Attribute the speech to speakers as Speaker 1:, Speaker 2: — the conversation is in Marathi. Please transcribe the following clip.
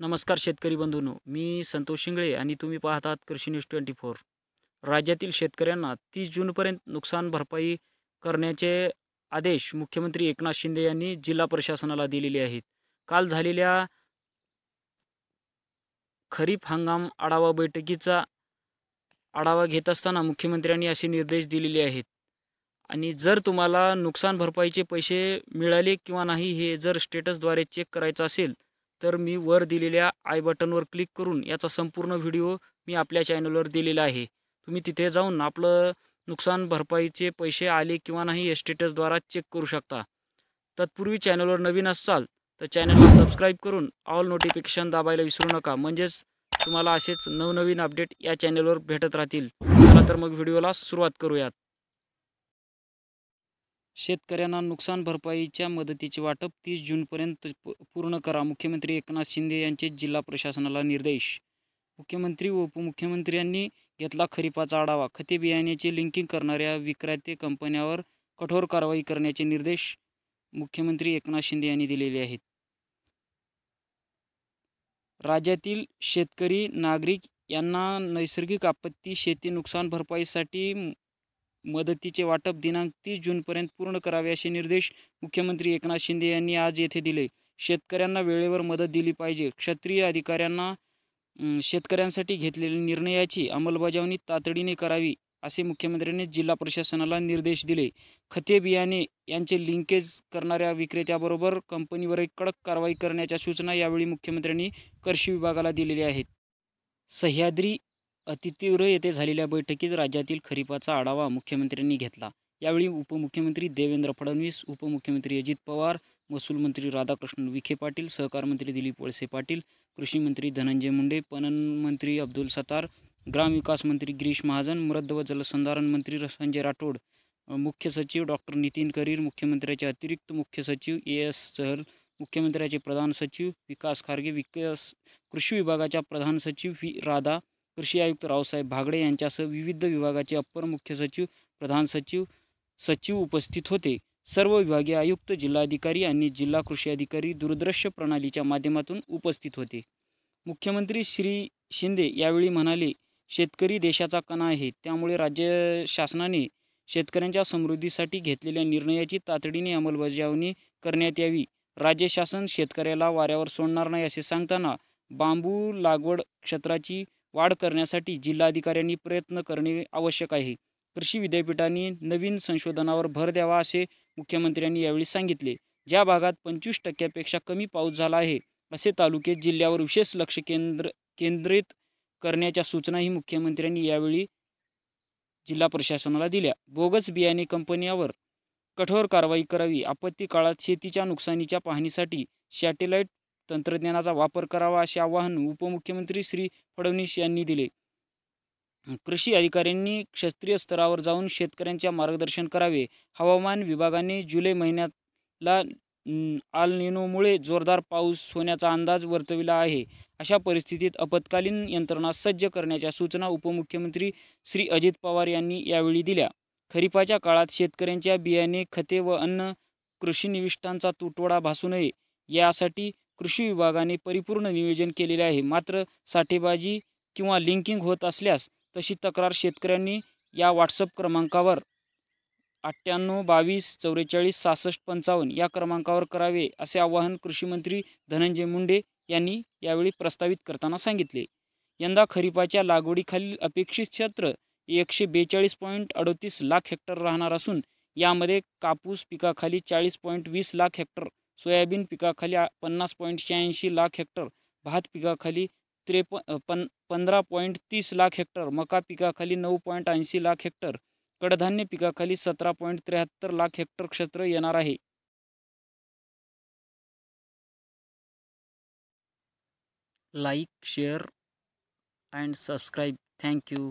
Speaker 1: नमस्कार शेतकरी बंधूंनो, मी संतोष शिंगळे आणि तुम्ही पाहतात कृषी न्यूज 24। राज्यातील शेतकऱ्यांना 30 जूनपर्यंत नुकसान भरपाई करण्याचे आदेश मुख्यमंत्री एकनाथ शिंदे यांनी जिल्हा प्रशासनाला दिलेले आहेत। काल झालेल्या खरीप हंगाम आढावा बैठकीचा आढावा घेत असताना मुख्यमंत्र्यांनी असे निर्देश दिलेले आहेत। आणि जर तुम्हाला नुकसान भरपाईचे पैसे मिळाले किंवा नाही हे जर स्टेटसद्वारे चेक करायचं असेल तर मी वर दिलेल्या आय बटनवर क्लिक करून याचा संपूर्ण व्हिडिओ मी आपल्या चॅनलवर दिलेला आहे। तुम्ही तिथे जाऊन आपलं नुकसान भरपाईचे पैसे आले किंवा नाही हे स्टेटसद्वारे चेक करू शकता। तत्पूर्वी चॅनलवर नवीन असाल तर चॅनलला सबस्क्राईब करून ऑल नोटिफिकेशन दाबायला विसरू नका, म्हणजेच तुम्हाला असेच नवनवीन अपडेट या चॅनलवर भेटत राहतील। चला तर मग व्हिडिओला सुरुवात करूयात। शेतकऱ्यांना नुकसान भरपाईच्या मदतीचे वाटप 30 जूनपर्यंत पूर्ण करा, मुख्यमंत्री एकनाथ शिंदे यांचे जिल्हा प्रशासनाला निर्देश। मुख्यमंत्री व उपमुख्यमंत्र्यांनी घेतला खरीपाचा आढावा। खते बियाण्याचे लिंकिंग करणाऱ्या विक्रेते कंपन्यांवर कठोर कारवाई करण्याचे निर्देश मुख्यमंत्री एकनाथ शिंदे यांनी दिलेले आहेत। राज्यातील शेतकरी नागरिक यांना नैसर्गिक आपत्ती शेती नुकसान भरपाईसाठी मदतीचे वाटप दिनांक 30 जूनपर्यंत पूर्ण करावे असे निर्देश मुख्यमंत्री एकनाथ शिंदे यांनी आज येथे दिले। शेतकऱ्यांना वेळेवर मदत दिली पाहिजे। क्षेत्रीय अधिकाऱ्यांना शेतकऱ्यांसाठी घेतलेल्या निर्णयाची अंमलबजावणी तातडीने करावी असे मुख्यमंत्र्यांनी जिल्हा प्रशासनाला निर्देश दिले। खते बियाणे यांचे लिंकेज करणाऱ्या विक्रेत्याबरोबर कंपनीवर कडक कारवाई करण्याच्या सूचना यावेळी मुख्यमंत्र्यांनी कृषी विभागाला दिलेल्या आहेत। सह्याद्री अतितीव्र येथे झालेल्या बैठकीत राज्यातील खरीपाचा आढावा मुख्यमंत्र्यांनी घेतला। यावेळी उपमुख्यमंत्री देवेंद्र फडणवीस, उपमुख्यमंत्री अजित पवार, महसूल मंत्री राधाकृष्ण विखे पाटील, सहकार मंत्री दिलीप वळसे पाटील, कृषी मंत्री धनंजय मुंडे, पणन मंत्री अब्दुल सत्तार, ग्रामविकास मंत्री गिरीश महाजन, मृद व जलसंधारण मंत्री संजय राठोड, मुख्य सचिव डॉक्टर नितीन करीर, मुख्यमंत्र्याचे अतिरिक्त मुख्य सचिव एस सहल, मुख्यमंत्र्याचे प्रधान सचिव विकास खारगे, कृषी विभागाच्या प्रधान सचिव व्ही राधा, कृषी आयुक्त रावसाहेब भागडे यांच्यासह विविध विभागाचे अप्पर मुख्य सचिव, प्रधान सचिव, सचिव उपस्थित होते। सर्व विभागीय आयुक्त, जिल्हाधिकारी आणि जिल्हा कृषी अधिकारी दूरदृश्य प्रणालीच्या माध्यमातून उपस्थित होते। मुख्यमंत्री श्री शिंदे यावेळी म्हणाले, शेतकरी देशाचा कणा आहे, त्यामुळे राज्य शासनाने शेतकऱ्यांच्या समृद्धीसाठी घेतलेल्या निर्णयाची तातडीने अंमलबजावणी करण्यात यावी। राज्य शासन शेतकऱ्याला वाऱ्यावर सोडणार नाही असे सांगताना बांबू लागवड क्षेत्राची वाढ करण्यासाठी जिल्हाधिकाऱ्यांनी प्रयत्न करणे आवश्यक आहे। कृषी विद्यापीठांनी नवीन संशोधनावर भर द्यावा असे मुख्यमंत्र्यांनी यावेळी सांगितले। ज्या भागात 25% कमी पाऊस झाला आहे असे तालुके जिल्ह्यावर विशेष लक्ष केंद्रित करण्याच्या सूचनाही मुख्यमंत्र्यांनी यावेळी जिल्हा प्रशासनाला दिल्या। बोगस बियाणे कंपन्यांवर कठोर कारवाई करावी। आपत्ती काळात शेतीच्या नुकसानीच्या पाहणीसाठी सॅटेलाइट तंत्रज्ञानाचा वापर करावा असे आवाहन उपमुख्यमंत्री श्री फडणवीस यांनी दिले। कृषी अधिकाऱ्यांनी क्षेत्रीय स्तरावर जाऊन शेतकऱ्यांचे मार्गदर्शन करावे। हवामान विभागाने जुलै महिन्याला अल निनोमुळे जोरदार पाऊस होण्याचा अंदाज वर्तविला आहे। अशा परिस्थितीत आपत्कालीन यंत्रणा सज्ज करण्याच्या सूचना उपमुख्यमंत्री श्री अजित पवार यांनी यावेळी दिल्या। खरीपाच्या काळात शेतकऱ्यांच्या बियाणे, खते व अन्य कृषी निविष्ठांचा तुटवडा भासू नये यासाठी कृषी विभागाने परिपूर्ण नियोजन केलेले आहे। मात्र साठेबाजी किंवा लिंकिंग होत असल्यास तशी तक्रार शेतकऱ्यांनी या व्हॉट्सअप क्रमांकावर 98 22 44 66 55 या क्रमांकावर करावे असे आवाहन कृषी मंत्री धनंजय मुंडे यांनी यावेळी प्रस्तावित करताना सांगितले। यंदा खरीपाच्या लागवडीखालील अपेक्षित क्षेत्र 142.38 लाख हेक्टर राहणार असून यामध्ये कापूस पिकाखाली 40.20 लाख हेक्टर, सोयाबीन पिकाखाली 50.86 लाख हेक्टर, भात पिकाखाली 15.30 लाख हेक्टर, मका पिकाखाली 9.80 लाख हेक्टर, कडधान्य पिकाखाली 17.73 लाख हेक्टर क्षेत्र येणार आहे। Like, share and subscribe. Thank you.